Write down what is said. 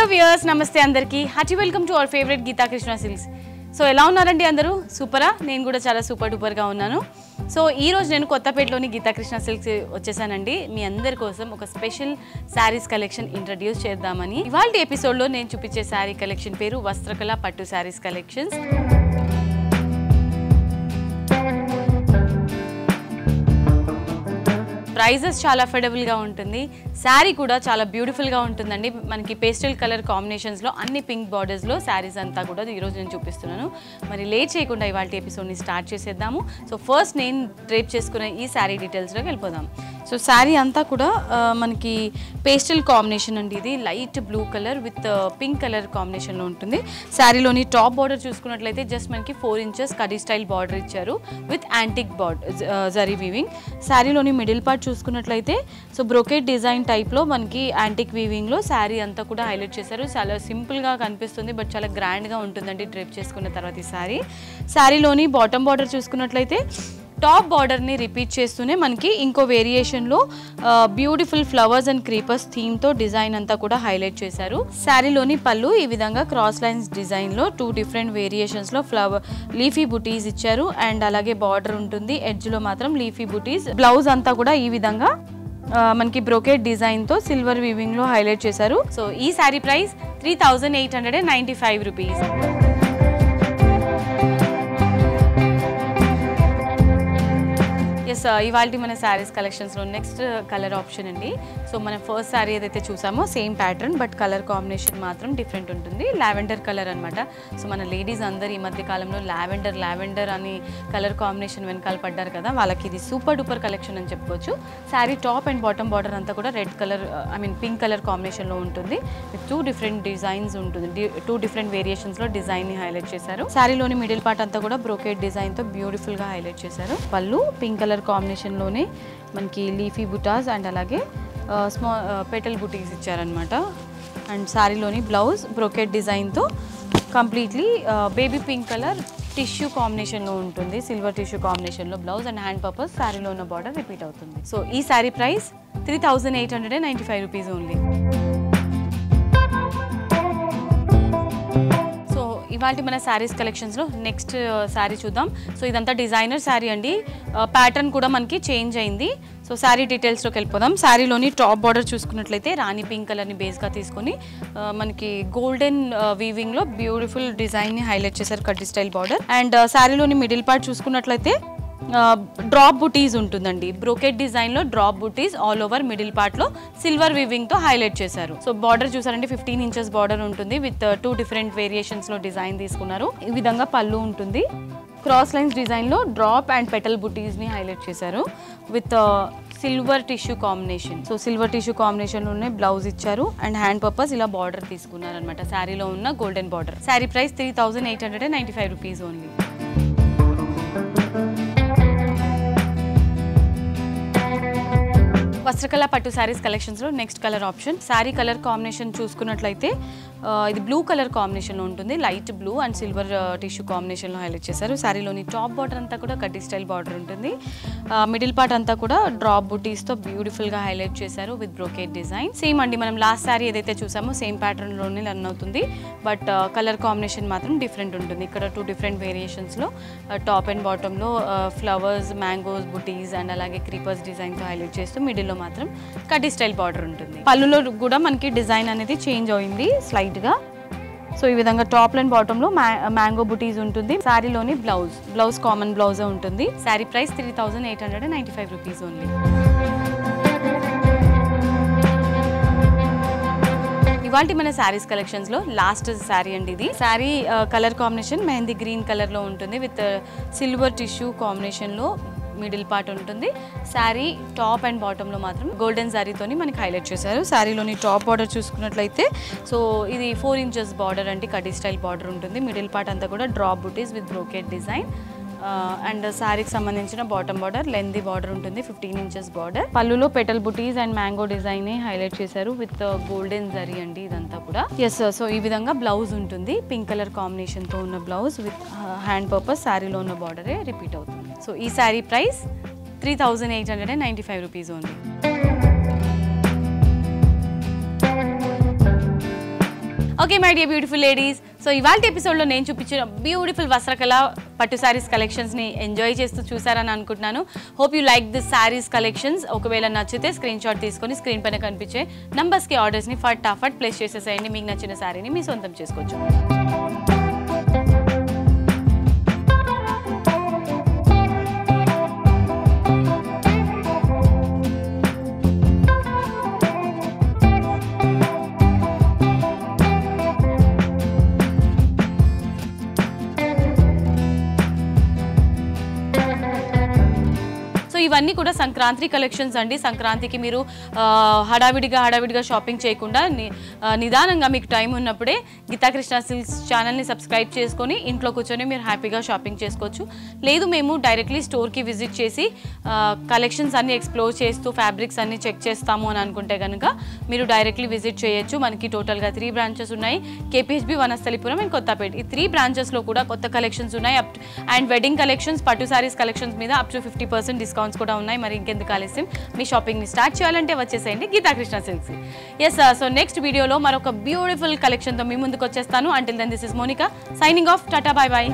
Hello viewers, నమస్తే అందరికీ. Hearty welcome to our favourite Geetha Krishna silks. So ఎలా ఉన్నారండి అందరూ? సూపరా? నేను కూడా చాలా సూపర్ డూపర్గా ఉన్నాను. సో ఈరోజు నేను కొత్తపేటలోని గీతా కృష్ణ సిల్క్స్ వచ్చేసానండి. మీ అందరి కోసం ఒక స్పెషల్ శారీస్ కలెక్షన్ ఇంట్రడ్యూస్ చేద్దామని. ఇవాళ ఎపిసోడ్లో నేను చూపించే శారీ కలెక్షన్ పేరు వస్త్రకళ పట్టు శారీస్ కలెక్షన్స్. ప్రైజెస్ చాలా అఫోర్డబుల్గా ఉంటుంది. శారీ కూడా చాలా బ్యూటిఫుల్గా ఉంటుందండి. మనకి పేస్టల్ కలర్ కాంబినేషన్స్లో అన్ని పింక్ బార్డర్స్లో శారీస్ అంతా కూడా ఈరోజు నేను చూపిస్తున్నాను. మరి లేట్ చేయకుండా ఇవాళ ఎపిసోడ్ని స్టార్ట్ చేసేద్దాము. సో ఫస్ట్ నేను డ్రేప్ చేసుకునే ఈ శారీ డీటెయిల్స్లోకి వెళ్ళిపోదాం. సో శారీ అంతా కూడా మనకి పేస్టల్ కాంబినేషన్ అండి. ఇది light blue colour with pink colour కాంబినేషన్లో ఉంటుంది. శారీలోని టాప్ బార్డర్ చూసుకున్నట్లయితే జస్ట్ మనకి 4 ఇంచెస్ కడీ స్టైల్ బార్డర్ ఇచ్చారు విత్ యాంటిక్ జరీ వీవింగ్. శారీలోని మిడిల్ పార్ట్ చూసుకున్నట్లయితే సో బ్రోకెట్ డిజైన్ టైప్లో మనకి యాంటిక్ వీవింగ్లో శారీ అంతా కూడా హైలైట్ చేశారు. చాలా సింపుల్గా కనిపిస్తుంది బట్ చాలా గ్రాండ్గా ఉంటుందండి డ్రేప్ చేసుకున్న తర్వాత ఈ శారీలోని బాటమ్ బార్డర్ చూసుకున్నట్లయితే టాప్ బార్డర్ని రిపీట్ చేస్తూనే మనకి ఇంకో వేరియేషన్లో బ్యూటిఫుల్ ఫ్లవర్స్ అండ్ క్రీపర్స్ థీమ్తో డిజైన్ అంతా కూడా హైలైట్ చేశారు. శారీలోని పళ్ళు ఈ విధంగా క్రాస్ లైన్స్ డిజైన్లో 2 డిఫరెంట్ వేరియేషన్స్లో లీఫీ బుటీస్ ఇచ్చారు అండ్ అలాగే బార్డర్ ఉంటుంది. ఎడ్జ్లో మాత్రం లీఫీ బుటీస్. బ్లౌజ్ అంతా కూడా ఈ విధంగా మనకి బ్రోకెట్ డిజైన్తో సిల్వర్ వీవింగ్లో హైలైట్ చేశారు. సో ఈ శారీ ప్రైస్ 3895 రూపీస్. ఇవాళ మన శారీస్ కలెక్షన్స్లో నెక్స్ట్ కలర్ ఆప్షన్ అండి. సో మనం ఫస్ట్ శారీ ఏదైతే చూసామో same pattern but colour combination మాత్రం డిఫరెంట్ ఉంటుంది. లావెండర్ కలర్ అనమాట. సో మన లేడీస్ అందరు ఈ మధ్య కాలంలో లావెండర్ అని కలర్ కాంబినేషన్ వెనకాల పడ్డారు కదా, వాళ్ళకి ఇది సూపర్ డూపర్ కలెక్షన్ అని చెప్పుకోవచ్చు. Sari top and bottom border అంతా కూడా రెడ్ కలర్ పింక్ కలర్ కాంబినేషన్లో ఉంటుంది. విత్ 2 డిఫరెంట్ డిజైన్స్ ఉంటుంది. 2 డిఫరెంట్ వేరియేషన్స్లో డిజైన్ని హైలైట్ చేశారు. శారీలోని మిడిల్ పార్ట్ అంతా కూడా బ్రోకెట్ డిజైన్తో బ్యూటిఫుల్గా హైలైట్ చేశారు. పళ్ళు పింక్ కలర్ కాంబినేషన్లోనే మనకి లీఫీ బుటాస్ అండ్ అలాగే స్మాల్ పెటల్ బుటీస్ ఇచ్చారనమాట. అండ్ శారీలోని బ్లౌజ్ బ్రోకెట్ డిజైన్తో completely baby pink colour tissue కాంబినేషన్లో ఉంటుంది. సిల్వర్ టిష్యూ కాంబినేషన్లో బ్లౌజ్ అండ్ హ్యాండ్ పర్పస్ శారీలో ఉన్న బార్డర్ రిపీట్ అవుతుంది. సో ఈ శారీ ప్రైస్ 3895 రూపీస్ ఓన్లీ. ఇవాళ మన శారీస్ కలెక్షన్స్లో నెక్స్ట్ శారీ చూద్దాం. సో ఇదంతా డిజైనర్ శారీ అండి. ప్యాటర్న్ కూడా మనకి చేంజ్ అయింది. సో శారీ డీటెయిల్స్లోకి వెళ్ళిపోదాం. శారీలోని టాప్ బార్డర్ చూసుకున్నట్లయితే రాణి పింక్ కలర్ని బేస్గా తీసుకొని మనకి గోల్డెన్ వీవింగ్లో బ్యూటిఫుల్ డిజైన్ని హైలైట్ చేశారు కడ్డీ స్టైల్ బార్డర్. అండ్ శారీలోని మిడిల్ పార్ట్ చూసుకున్నట్లయితే డ్రాప్ బుటీస్ ఉంటుందండి. బ్రోకెట్ డిజైన్లో డ్రాప్ బుటీస్ ఆల్ ఓవర్ మిడిల్ పార్ట్లో సిల్వర్ వీవింగ్తో హైలైట్ చేశారు. సో బార్డర్ చూసారంటే 15 ఇంచెస్ బార్డర్ ఉంటుంది విత్ 2 డిఫరెంట్ వేరియేషన్స్లో డిజైన్ తీసుకున్నారు. ఈ విధంగా పళ్ళు ఉంటుంది. క్రాస్ లైన్స్ డిజైన్లో డ్రాప్ అండ్ పెటల్ బుటీస్ని హైలైట్ చేశారు with silver tissue combination. So silver tissue కాంబినేషన్లోనే బ్లౌజ్ ఇచ్చారు అండ్ హ్యాండ్ పర్పస్ ఇలా బార్డర్ తీసుకున్నారు అనమాట. శారీలో ఉన్న golden border. Sari price 3895 rupees only. Vastrakala పట్టు శారీస్ కలెక్షన్స్లో next colour option. Sari colour combination చూసుకున్నట్లయితే ఇది బ్లూ కలర్ కాంబినేషన్లో ఉంటుంది. Light blue and silver tissue కాంబినేషన్లో హైలైట్ చేశారు. శారీలోని టాప్ బార్డర్ అంతా కూడా కడ్డీ స్టైల్ బార్డర్ ఉంటుంది. మిడిల్ పార్ట్ అంతా కూడా డ్రాప్ బుటీస్తో బ్యూటిఫుల్గా హైలైట్ చేశారు విత్ బ్రోకెట్ డిజైన్. సేమ్ అండి, మనం లాస్ట్ శారీ ఏదైతే చూసామో సేమ్ ప్యాటర్న్లోనే రన్ అవుతుంది బట్ కలర్ కాంబినేషన్ మాత్రం డిఫరెంట్ ఉంటుంది. ఇక్కడ 2 డిఫరెంట్ వేరియేషన్స్లో టాప్ అండ్ బాటంలో ఫ్లవర్స్, మ్యాంగోస్, బుటీస్ అండ్ అలాగే క్రీపర్స్ డిజైన్తో హైలైట్ చేస్తూ మిడిల్లో మాత్రం కడ్డీ స్టైల్ బార్డర్ ఉంటుంది. పళ్ళులో కూడా మనకి డిజైన్ అనేది చేంజ్ అయింది స్లైట్గా. సో ఈ విధంగా టాప్ అండ్ బాటంలో మ్యాంగో బుటీస్ ఉంటుంది. శారీలోని బ్లౌజ్ కామన్ బ్లౌజే ఉంటుంది. Sari price 3895 rupees only. ఇవాళ మన శారీస్ కలెక్షన్స్లో లాస్ట్ శారీ అండి. ఇది sari colour combination mehndi green కలర్లో ఉంటుంది విత్ సిల్వర్ టిష్యూ కాంబినేషన్లో మిడిల్ పార్ట్ ఉంటుంది. శారీ టాప్ అండ్ బాటంలో మాత్రం గోల్డెన్ శారీతోని మనకి హైలైట్ చేశారు. శారీలోని టాప్ బార్డర్ చూసుకున్నట్లయితే సో ఇది 4 ఇంచెస్ బార్డర్ అండి. కడ్డీ స్టైల్ బార్డర్ ఉంటుంది. మిడిల్ పార్ట్ అంతా కూడా drop buttis with brocade design. And శారీకి సంబంధించిన బాటమ్ బార్డర్ లెంతీ బార్డర్ ఉంటుంది. 15 ఇంచెస్ బార్డర్. పళ్ళులో petal buttis and mango design highlight చేశారు విత్ గోల్డెన్ జరీ అండి ఇదంతా కూడా. సో ఈ విధంగా బ్లౌజ్ ఉంటుంది. పింక్ కలర్ కాంబినేషన్తో ఉన్న బ్లౌజ్ విత్ హ్యాండ్ పర్పస్ శారీలో ఉన్న బార్డరే రిపీట్ అవుతుంది. సో ఈ sari price 3895 rupees only. Okay my dear beautiful ladies, so ఇవాళ ఎపిసోడ్లో నేను చూపించిన బ్యూటిఫుల్ వస్త్రకళ పట్టు శారీస్ కలెక్షన్స్ని ఎంజాయ్ చేస్తూ చూసారని అనుకుంటున్నాను. Hope you like this saris collections. ఒకవేళ నచ్చితే స్క్రీన్ షాట్ తీసుకొని స్క్రీన్ పైన కనిపించే నంబర్స్కి ఆర్డర్స్ని ఫటాఫట్ ప్లేస్ చేసేసేయండి. మీకు నచ్చిన శారీని మీ సొంతం చేసుకోవచ్చు. ఇవన్నీ కూడా సంక్రాంతి కలెక్షన్స్ అండి. సంక్రాంతికి మీరు హడావిడిగా షాపింగ్ చేయకుండా నిదానంగా మీకు టైం ఉన్నప్పుడే గీతాకృష్ణ సిల్క్స్ ఛానల్ని సబ్స్క్రైబ్ చేసుకొని ఇంట్లో కూర్చొని మీరు హ్యాపీగా షాపింగ్ చేసుకోవచ్చు. లేదు మేము డైరెక్ట్లీ స్టోర్కి విజిట్ చేసి కలెక్షన్స్ అన్ని ఎక్స్ప్లోర్ చేస్తూ ఫ్యాబ్రిక్స్ అన్ని చెక్ చేస్తాము అని అనుకుంటే కనుక మీరు డైరెక్ట్లీ విజిట్ చేయొచ్చు. మనకి టోటల్గా 3 బ్రాంచెస్ ఉన్నాయి. KPHB, Vanasthalipuram and Kothapet. ఈ 3 బ్రాంచెస్లో కూడా కొత్త కలెక్షన్స్ ఉన్నాయి. అండ్ వెడ్డింగ్ కలెక్షన్స్, పట్టు శారీస్ కలెక్షన్స్ మీద అప్ టు 50% డిస్కౌంట్స్ కూడా ఉన్నాయి. మరి ఇంకెందుకు ఆలస్యం, మీ షాపింగ్ని స్టార్ట్ చేయాలంటే వచ్చేసేయండి Geethakrishna silks. Yes so next వీడియోలో మరొక బ్యూటిఫుల్ కలెక్షన్తో మీ ముందుకు వచ్చేస్తాను. Until then this is Monika signing off. టాటా, బై బై.